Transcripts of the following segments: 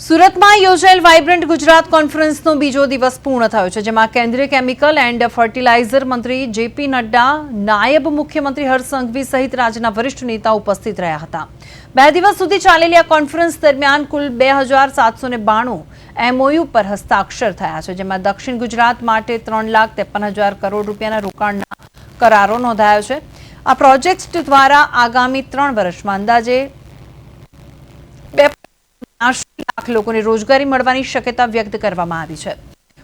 સુરતમાં યોજાયેલ વાઇબ્રન્ટ ગુજરાત કોન્ફરન્સનો બીજો દિવસ પૂર્ણ થયો છે, જેમાં કેન્દ્રીય કેમિકલ એન્ડ ફર્ટિલાઇઝર મંત્રી જેપી નડ્ડા, નાયબ મુખ્યમંત્રી હર્ષ સંઘવી સહિત રાજ્યના વરિષ્ઠ નેતાઓ ઉપસ્થિત રહ્યા હતા। 2 દિવસ સુધી ચાલેલી આ કોન્ફરન્સ દરમિયાન કુલ 2792 MOU પર હસ્તાક્ષર થયા છે, જેમાં દક્ષિણ ગુજરાત માટે 3,53,000 કરોડ રૂપિયાના રોકાણના કરારો નોંધાયા છે। આ પ્રોજેક્ટ દ્વારા આગામી 3 વર્ષમાં અંદાજે 80 લાખ લોકોને રોજગારી મળવાની શક્યતા વ્યક્ત કરવામાં આવી છે।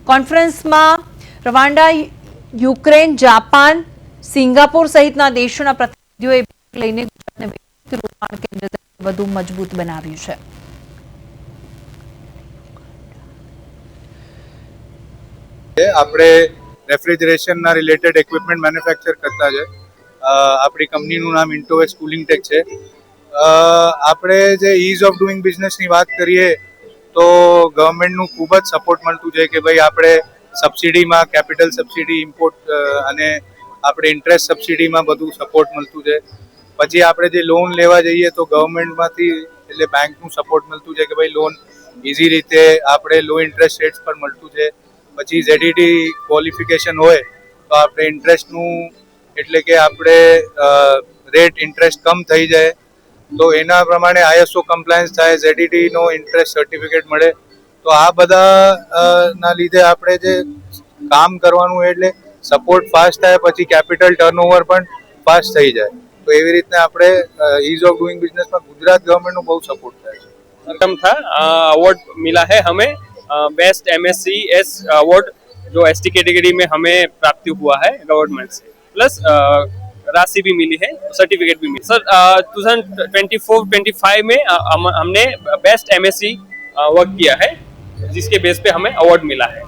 કોન્ફરન્સમાં રવાંડા, યુક્રેન, જાપાન, સિંગાપોર સહિતના દેશોના પ્રતિનિધિઓએ ભાગ લઈને ગુજરાતને વૈશ્વિક રોકાણ કેન્દ્ર તરીકે વધુ મજબૂત બનાવ્યું છે। આપણે રેફ્રિજરેશનના રિલેટેડ ઇક્વિપમેન્ટ મેન્યુફેક્ચર કરતા છે। આપણી કંપનીનું નામ ઇન્ટોવેક્સ કુલિંગ ટેક છે। આપણે જે ઇઝ ઓફ ડુઈંગ બિઝનેસની વાત કરીએ તો ગવર્મેન્ટનું ખૂબ જ સપોર્ટ મળતું છે કે ભાઈ આપણે સબસિડીમાં કેપિટલ સબસિડી ઇમ્પોર્ટ અને આપણે ઇન્ટરેસ્ટ સબસિડીમાં બધું સપોર્ટ મળતું છે। પછી આપણે જે લોન લેવા જઈએ તો ગવર્મેન્ટમાંથી એટલે બેંકનું સપોર્ટ મળતું છે કે ભાઈ લોન ઇઝી રીતે આપણે લો ઇન્ટરેસ્ટ રેટ્સ પર મળતું છે। પછી ZED ક્વોલિફિકેશન હોય તો આપણે ઇન્ટરેસ્ટનું એટલે કે આપણે રેટ ઇન્ટરેસ્ટ કમ થઈ જાય તો એના પ્રમાણે ISO કમ્પ્લાયન્સ થાય, ZED નો ઇન્ટરેસ્ટ સર્ટિફિકેટ મળે। તો આ બધા ના લીધે આપણે જે કામ કરવાનું એટલે સપોર્ટ ફાસ્ટ થાય, પછી કેપિટલ ટર્નઓવર પણ ફાસ્ટ થઈ જાય। તો એવી રીતના આપણે ઇઝ ઓફ ડુઈંગ બિઝનેસમાં ગુજરાત ગવર્મેન્ટનો બહુ સપોર્ટ થાય છે। प्रथम था अवार्ड मिला है हमें बेस्ट MSCS अवार्ड जो ST कैटेगरी में हमें प्राप्ति हुआ है गवर्नमेंट से, प्लस राशि भी मिली है, सर्टिफिकेट भी मिली। सर 2024-25 में हमने बेस्ट MSc वर्क किया है, जिसके बेस पे हमें अवार्ड मिला है।